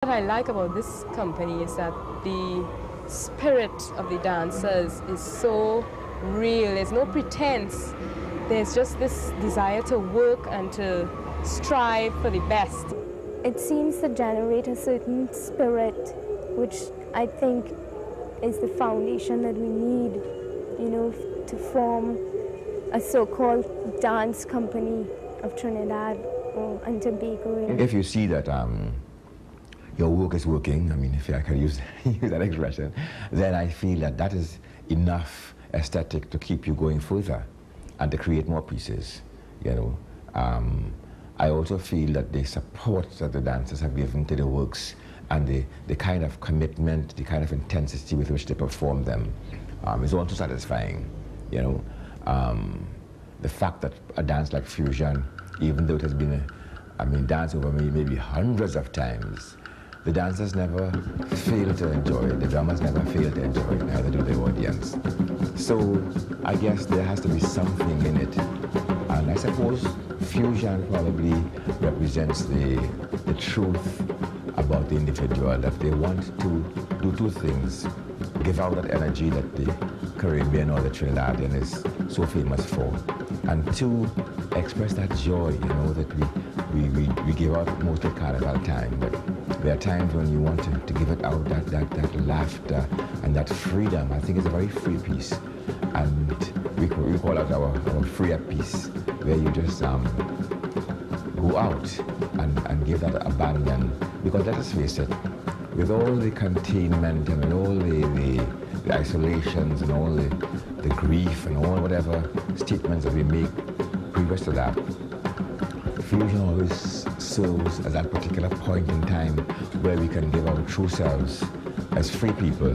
What I like about this company is that the spirit of the dancers is so real. There's no pretense. There's just this desire to work and to strive for the best. It seems to generate a certain spirit, which I think is the foundation that we need, to form a so-called dance company of Trinidad and Tobago. If you see that your work is working, I mean, if I can use that expression, then I feel that that is enough aesthetic to keep you going further and to create more pieces, I also feel that the support that the dancers have given to the works and the kind of commitment, the kind of intensity with which they perform them is also satisfying, The fact that a dance like fusion, even though it has been, danced over maybe hundreds of times, the dancers never fail to enjoy it, the drummers never fail to enjoy it, neither do the audience. So I guess there has to be something in it. And I suppose fusion probably represents the truth about the individual, that they want to do two things: give out that energy that the Caribbean or the Trinidadian is so famous for, and two, express that joy, that we give out most at Carnival time. But there are times when you want to give it out, that laughter and that freedom. I think it's a very free piece. And we call it our free up piece, where you just go out and give that abandon. Because let us face it, with all the containment and all the isolations and all the grief and all whatever statements that we make previous to that, fusion always serves as that particular point in time where we can give our true selves as free people.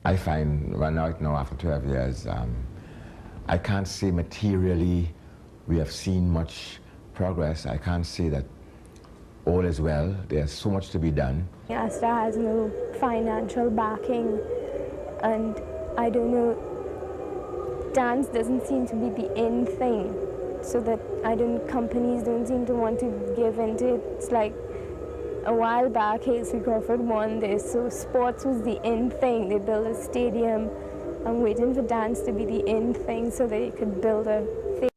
I find right now after 12 years, I can't say materially we have seen much progress. I can't say that all is well. There's so much to be done. ASTA has no financial backing, and I don't know, dance doesn't seem to be the in thing, so that companies don't seem to want to give into it. It's like a while back, Casey Crawford won this, so sports was the in thing. They built a stadium. I'm waiting for dance to be the in thing so they could build a thing.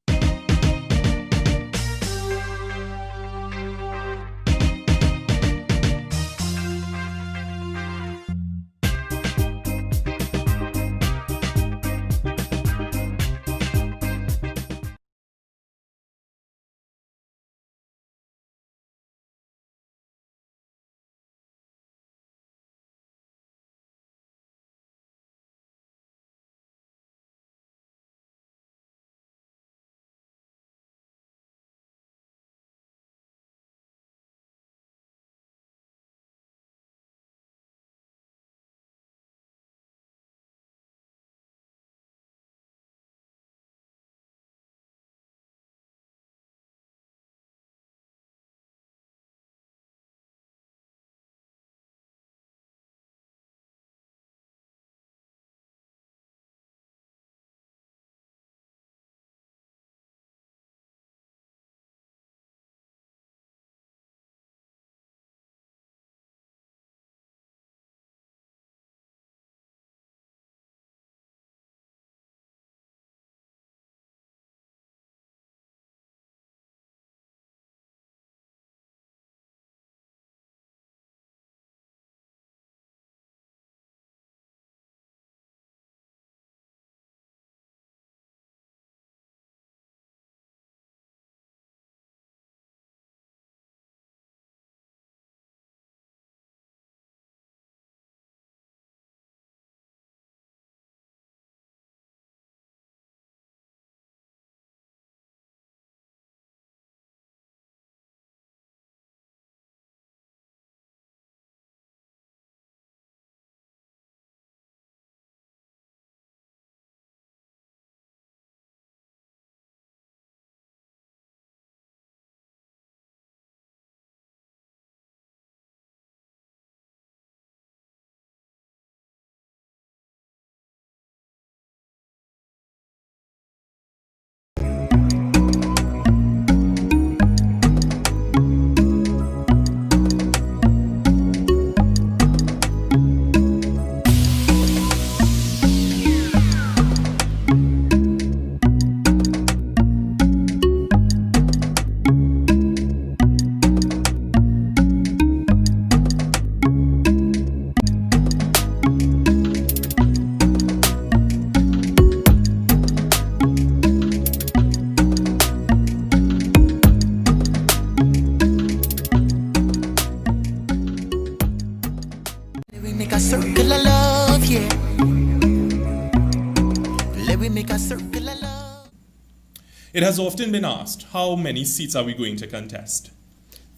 It has often been asked, how many seats are we going to contest?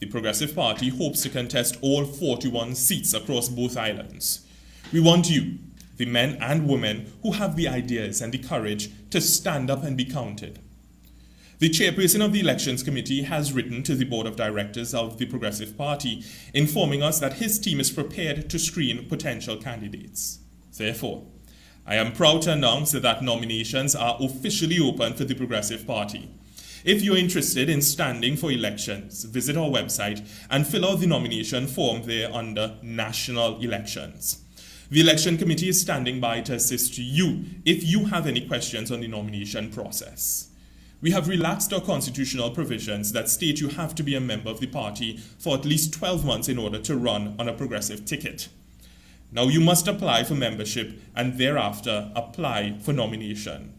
The Progressive Party hopes to contest all 41 seats across both islands. We want you, the men and women who have the ideas and the courage to stand up and be counted. The chairperson of the Elections Committee has written to the Board of Directors of the Progressive Party, informing us that his team is prepared to screen potential candidates. Therefore, I am proud to announce that nominations are officially open for the Progressive Party. If you're interested in standing for elections, visit our website and fill out the nomination form there under National Elections. The Election Committee is standing by to assist you if you have any questions on the nomination process. We have relaxed our constitutional provisions that state you have to be a member of the party for at least 12 months in order to run on a progressive ticket. Now you must apply for membership and thereafter apply for nomination.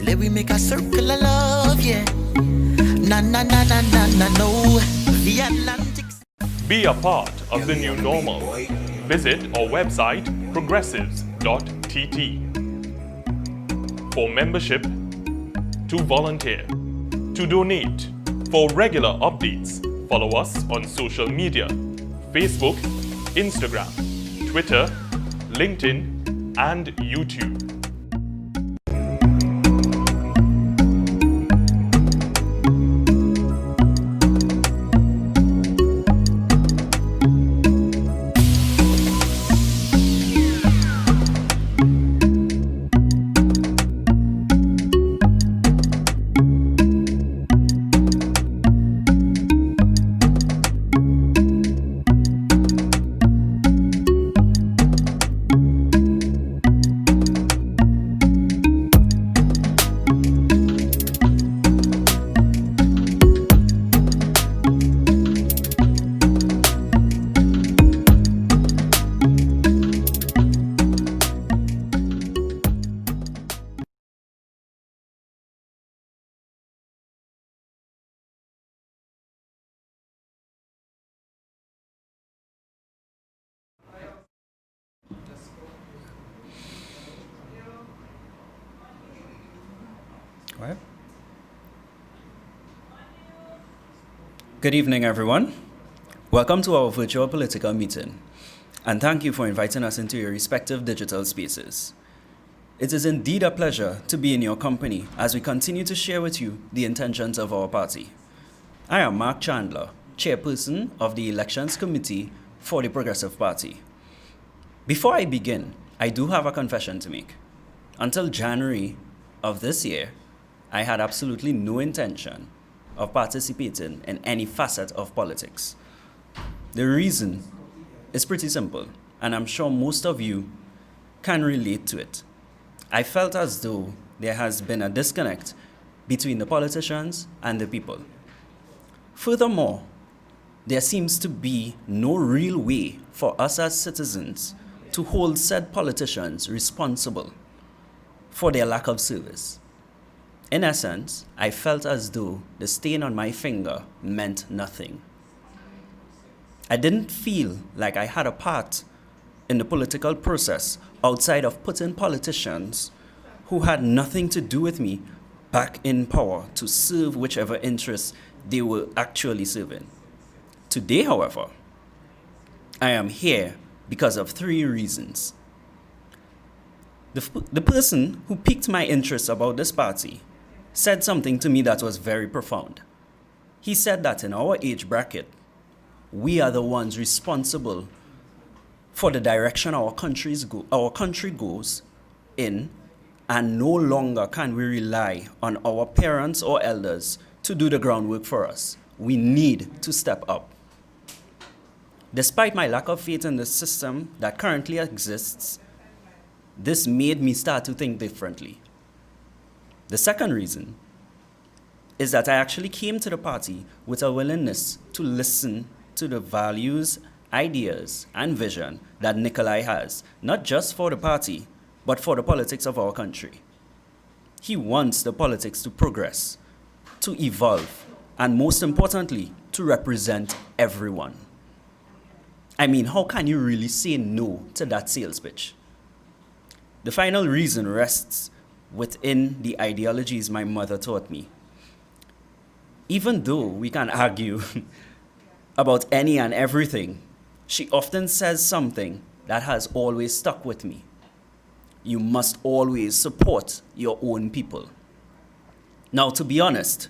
Let me make a circle of love, yeah. Na na na na na na no. The Atlantic. Be a part of the new normal. Visit our website progressives.tt. For membership, to volunteer, to donate, for regular updates, follow us on social media, Facebook, Instagram, Twitter, LinkedIn, and YouTube. Right. Good evening, everyone. Welcome to our virtual political meeting, and thank you for inviting us into your respective digital spaces. It is indeed a pleasure to be in your company as we continue to share with you the intentions of our party. I am Mark Chandler, chairperson of the Elections Committee for the Progressive Party. Before I begin, I do have a confession to make. Until January of this year, I had absolutely no intention of participating in any facet of politics. The reason is pretty simple, and I'm sure most of you can relate to it. I felt as though there has been a disconnect between the politicians and the people. Furthermore, there seems to be no real way for us as citizens to hold said politicians responsible for their lack of service. In essence, I felt as though the stain on my finger meant nothing. I didn't feel like I had a part in the political process outside of putting politicians who had nothing to do with me back in power to serve whichever interests they were actually serving. Today, however, I am here because of 3 reasons. The person who piqued my interest about this party said something to me that was very profound. He said that in our age bracket, we are the ones responsible for the direction our country goes in, and no longer can we rely on our parents or elders to do the groundwork for us. We need to step up. Despite my lack of faith in the system that currently exists, this made me start to think differently. The second reason is that I actually came to the party with a willingness to listen to the values, ideas, and vision that Nikolai has, not just for the party, but for the politics of our country. He wants the politics to progress, to evolve, and most importantly, to represent everyone. I mean, how can you really say no to that sales pitch? The final reason rests within the ideologies my mother taught me. Even though we can argue about any and everything, she often says something that has always stuck with me. You must always support your own people. Now, to be honest,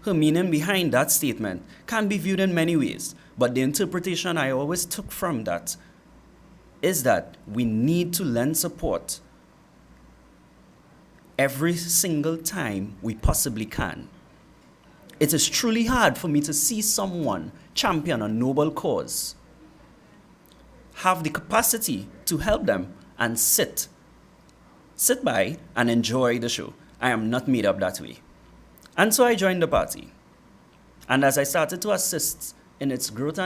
her meaning behind that statement can be viewed in many ways, but the interpretation I always took from that is that we need to lend support every single time we possibly can. It is truly hard for me to see someone champion a noble cause, have the capacity to help them, and sit by and enjoy the show. I am not made up that way. And so I joined the party. And as I started to assist in its growth and